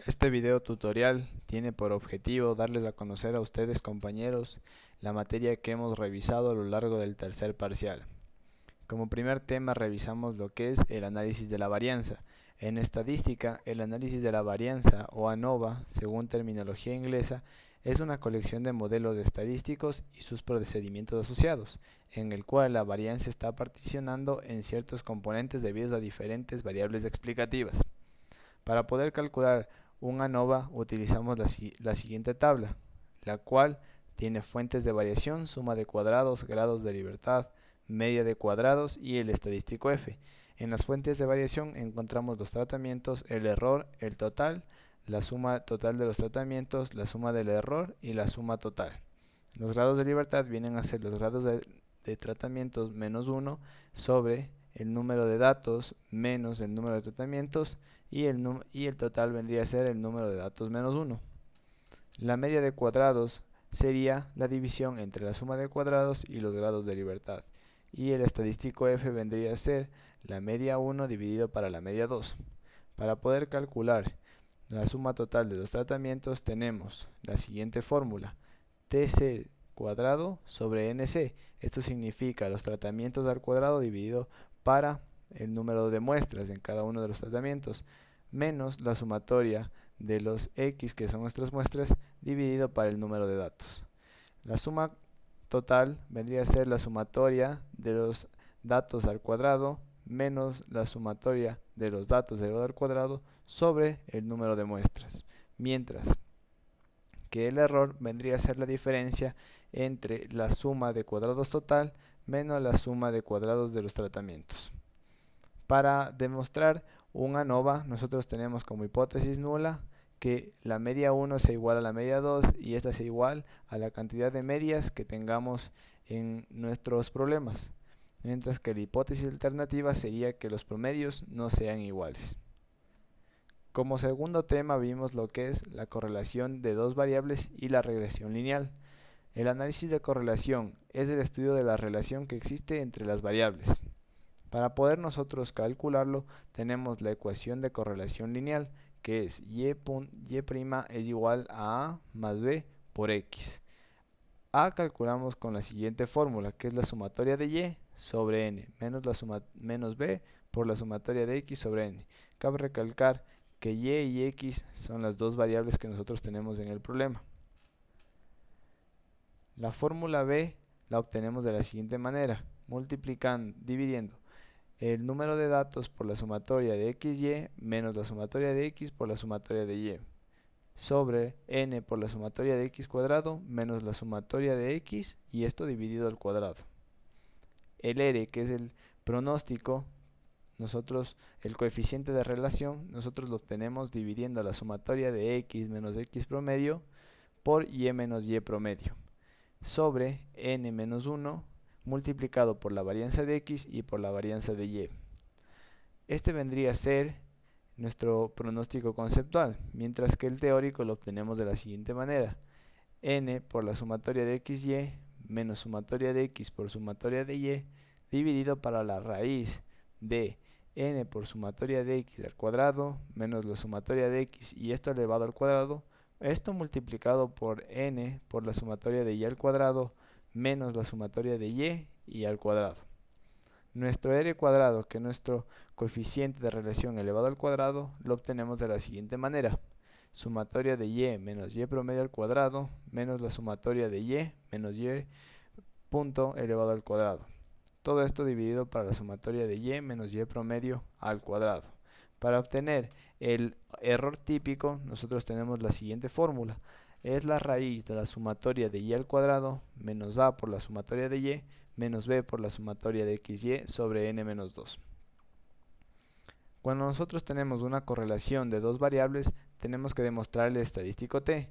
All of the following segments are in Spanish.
Este video tutorial tiene por objetivo darles a conocer a ustedes, compañeros, la materia que hemos revisado a lo largo del tercer parcial. Como primer tema revisamos lo que es el análisis de la varianza. En estadística, el análisis de la varianza o ANOVA, según terminología inglesa, es una colección de modelos estadísticos y sus procedimientos asociados, en el cual la varianza está particionando en ciertos componentes debido a diferentes variables explicativas. Para poder calcular un ANOVA utilizamos la siguiente tabla, la cual tiene fuentes de variación, suma de cuadrados, grados de libertad, media de cuadrados y el estadístico F. En las fuentes de variación encontramos los tratamientos, el error, el total, la suma total de los tratamientos, la suma del error y la suma total. Los grados de libertad vienen a ser los grados de tratamientos menos 1 sobre el número de datos menos el número de tratamientos y el total vendría a ser el número de datos menos 1. La media de cuadrados sería la división entre la suma de cuadrados y los grados de libertad. Y el estadístico F vendría a ser la media 1 dividido para la media 2. Para poder calcular la suma total de los tratamientos tenemos la siguiente fórmula: TC cuadrado sobre NC. Esto significa los tratamientos al cuadrado dividido para el número de muestras en cada uno de los tratamientos, menos la sumatoria de los X, que son nuestras muestras, dividido para el número de datos. La suma total vendría a ser la sumatoria de los datos al cuadrado menos la sumatoria de los datos elevado al cuadrado sobre el número de muestras, mientras que el error vendría a ser la diferencia entre la suma de cuadrados total menos la suma de cuadrados de los tratamientos. Para demostrar un ANOVA, nosotros tenemos como hipótesis nula que la media 1 sea igual a la media 2 y esta sea igual a la cantidad de medias que tengamos en nuestros problemas, mientras que la hipótesis alternativa sería que los promedios no sean iguales. Como segundo tema vimos lo que es la correlación de dos variables y la regresión lineal. El análisis de correlación es el estudio de la relación que existe entre las variables. Para poder nosotros calcularlo tenemos la ecuación de correlación lineal, que es y' es igual a A más B por X. A calculamos con la siguiente fórmula, que es la sumatoria de Y sobre N menos B por la sumatoria de X sobre N. Cabe recalcar que Y y X son las dos variables que nosotros tenemos en el problema. La fórmula B la obtenemos de la siguiente manera, dividiendo el número de datos por la sumatoria de XY menos la sumatoria de X por la sumatoria de Y sobre N por la sumatoria de X cuadrado menos la sumatoria de X y esto dividido al cuadrado. El R, que es el pronóstico, el coeficiente de relación, nosotros lo obtenemos dividiendo la sumatoria de X menos X promedio por Y menos Y promedio sobre N menos 1 multiplicado por la varianza de X y por la varianza de Y. Este vendría a ser nuestro pronóstico conceptual, mientras que el teórico lo obtenemos de la siguiente manera: N por la sumatoria de XY menos sumatoria de X por sumatoria de Y dividido para la raíz de N por sumatoria de X al cuadrado menos la sumatoria de X y esto elevado al cuadrado, esto multiplicado por N por la sumatoria de Y al cuadrado menos la sumatoria de Y al cuadrado. Nuestro R cuadrado, que es nuestro coeficiente de relación elevado al cuadrado, lo obtenemos de la siguiente manera: sumatoria de Y menos Y promedio al cuadrado menos la sumatoria de Y menos Y punto elevado al cuadrado. Todo esto dividido para la sumatoria de Y menos Y promedio al cuadrado. Para obtener el error típico, nosotros tenemos la siguiente fórmula: es la raíz de la sumatoria de Y al cuadrado menos A por la sumatoria de Y menos B por la sumatoria de XY sobre N menos 2. Cuando nosotros tenemos una correlación de dos variables, tenemos que demostrar el estadístico T.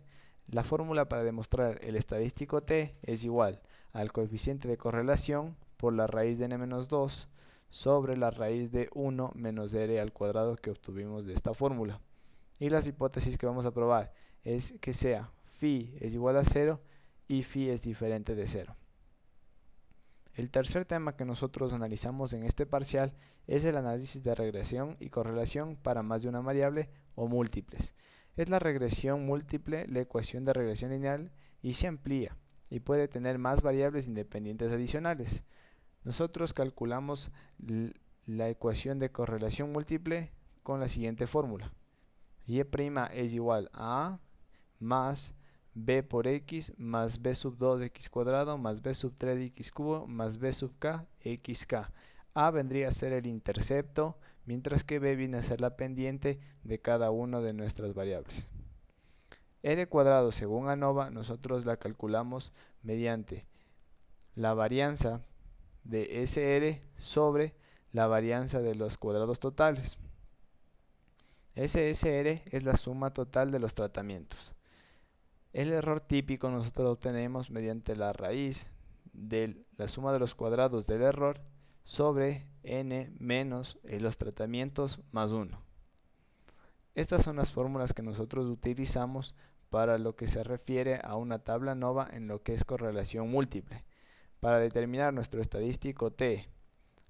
La fórmula para demostrar el estadístico T es igual al coeficiente de correlación por la raíz de N menos 2 sobre la raíz de 1 menos R al cuadrado que obtuvimos de esta fórmula. Y las hipótesis que vamos a probar es que sea phi es igual a 0 y phi es diferente de 0. El tercer tema que nosotros analizamos en este parcial es el análisis de regresión y correlación para más de una variable o múltiples. Es la regresión múltiple, la ecuación de regresión lineal, y se amplía y puede tener más variables independientes adicionales. Nosotros calculamos la ecuación de correlación múltiple con la siguiente fórmula. Y' es igual a más b por x más b sub 2x cuadrado más b sub 3x cubo más b sub k xk. A vendría a ser el intercepto, mientras que b viene a ser la pendiente de cada una de nuestras variables. R cuadrado según ANOVA nosotros la calculamos mediante la varianza de SR sobre la varianza de los cuadrados totales. SSR es la suma total de los tratamientos. El error típico nosotros lo obtenemos mediante la raíz de la suma de los cuadrados del error sobre n menos los tratamientos más 1. Estas son las fórmulas que nosotros utilizamos para lo que se refiere a una tabla ANOVA en lo que es correlación múltiple. Para determinar nuestro estadístico T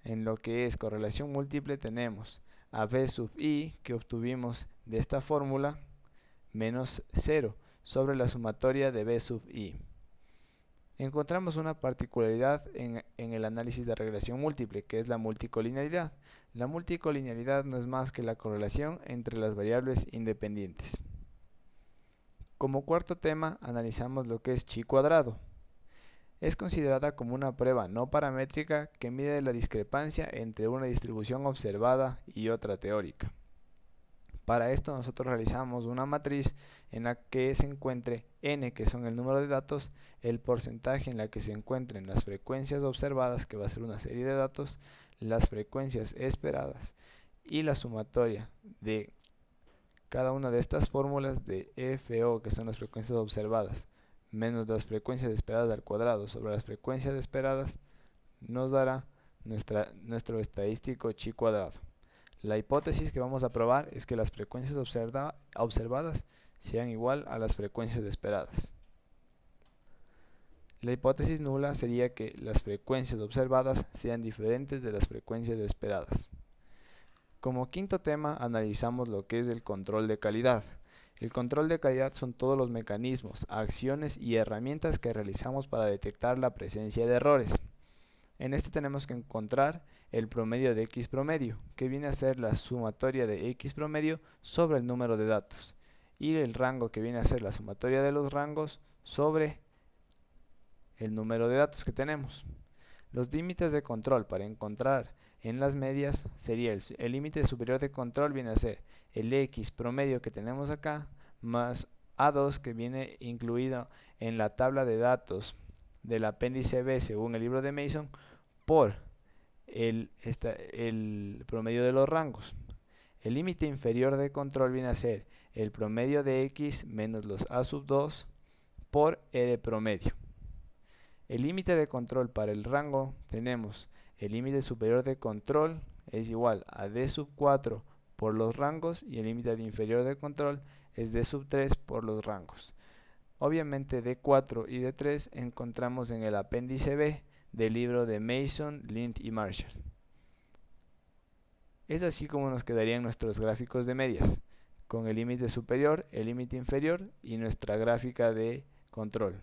en lo que es correlación múltiple tenemos a b sub i que obtuvimos de esta fórmula menos 0 sobre la sumatoria de b sub i. Encontramos una particularidad en el análisis de regresión múltiple, que es la multicolinealidad. La multicolinealidad no es más que la correlación entre las variables independientes. Como cuarto tema analizamos lo que es chi cuadrado. Es considerada como una prueba no paramétrica que mide la discrepancia entre una distribución observada y otra teórica. Para esto nosotros realizamos una matriz en la que se encuentre n, que son el número de datos, el porcentaje en la que se encuentren las frecuencias observadas, que va a ser una serie de datos, las frecuencias esperadas y la sumatoria de cada una de estas fórmulas de FO, que son las frecuencias observadas, menos las frecuencias esperadas al cuadrado sobre las frecuencias esperadas, nos dará nuestro estadístico chi cuadrado. La hipótesis que vamos a probar es que las frecuencias observadas sean igual a las frecuencias esperadas. La hipótesis nula sería que las frecuencias observadas sean diferentes de las frecuencias esperadas. Como quinto tema analizamos lo que es el control de calidad. El control de calidad son todos los mecanismos, acciones y herramientas que realizamos para detectar la presencia de errores. En este tenemos que encontrar el promedio de x promedio, que viene a ser la sumatoria de x promedio sobre el número de datos, y el rango, que viene a ser la sumatoria de los rangos sobre el número de datos que tenemos. Los límites de control para encontrar en las medias sería el límite superior de control viene a ser el x promedio que tenemos acá más A2, que viene incluido en la tabla de datos del apéndice B según el libro de Mason, por el promedio de los rangos. El límite inferior de control viene a ser el promedio de x menos los A sub 2 por R promedio. El límite de control para el rango tenemos el límite superior de control es igual a D sub 4 por los rangos, y el límite inferior de control es D sub 3 por los rangos. Obviamente D4 y D3 encontramos en el apéndice B del libro de Mason, Lind y Marshall. Es así como nos quedarían nuestros gráficos de medias, con el límite superior, el límite inferior y nuestra gráfica de control.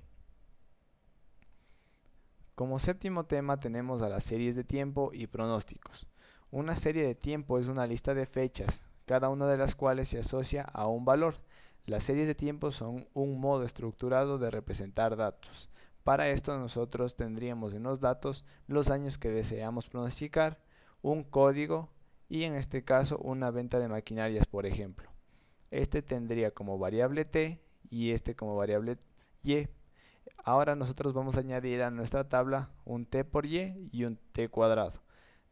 Como séptimo tema tenemos a las series de tiempo y pronósticos. Una serie de tiempo es una lista de fechas, cada una de las cuales se asocia a un valor. Las series de tiempo son un modo estructurado de representar datos. Para esto nosotros tendríamos en los datos los años que deseamos pronosticar, un código y en este caso una venta de maquinarias, por ejemplo. Este tendría como variable t y este como variable y. Ahora nosotros vamos a añadir a nuestra tabla un t por y y un t cuadrado.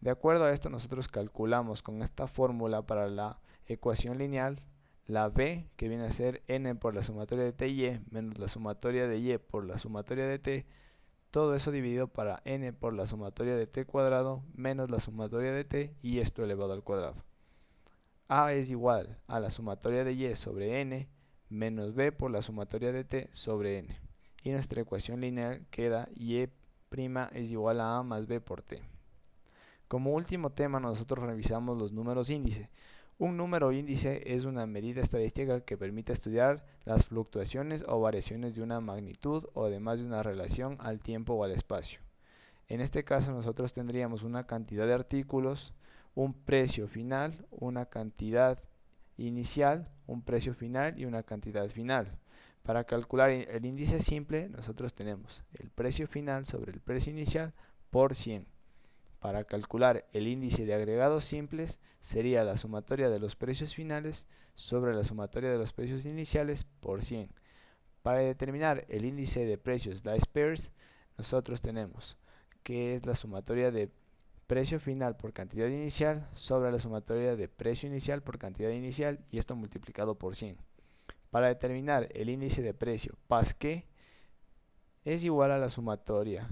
De acuerdo a esto nosotros calculamos con esta fórmula para la ecuación lineal la b, que viene a ser n por la sumatoria de t y y menos la sumatoria de y por la sumatoria de t, todo eso dividido para n por la sumatoria de t cuadrado menos la sumatoria de t y esto elevado al cuadrado. A es igual a la sumatoria de y sobre n menos b por la sumatoria de t sobre n. Y nuestra ecuación lineal queda y' es igual a a más b por t. Como último tema nosotros revisamos los números índice. Un número índice es una medida estadística que permite estudiar las fluctuaciones o variaciones de una magnitud o además de una relación al tiempo o al espacio. En este caso nosotros tendríamos una cantidad de artículos, un precio final, una cantidad inicial, un precio final y una cantidad final. Para calcular el índice simple nosotros tenemos el precio final sobre el precio inicial por 100. Para calcular el índice de agregados simples sería la sumatoria de los precios finales sobre la sumatoria de los precios iniciales por 100. Para determinar el índice de precios dice pairs, nosotros tenemos que es la sumatoria de precio final por cantidad inicial sobre la sumatoria de precio inicial por cantidad inicial y esto multiplicado por 100. Para determinar el índice de precio Pasque es igual a la sumatoria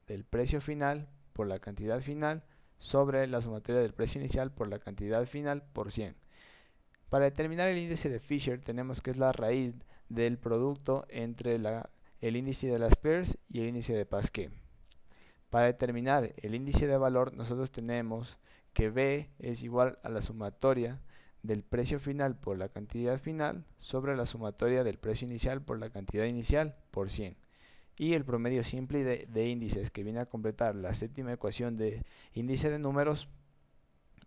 del precio final por la cantidad final sobre la sumatoria del precio inicial por la cantidad final por 100. Para determinar el índice de Fisher tenemos que es la raíz del producto entre el índice de las pairs y el índice de Pasque. Para determinar el índice de valor nosotros tenemos que B es igual a la sumatoria del precio final por la cantidad final sobre la sumatoria del precio inicial por la cantidad inicial por 100. Y el promedio simple de índices que viene a completar la séptima ecuación de índice de números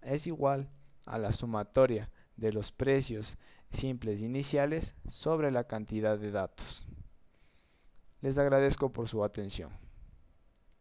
es igual a la sumatoria de los precios simples iniciales sobre la cantidad de datos. Les agradezco por su atención.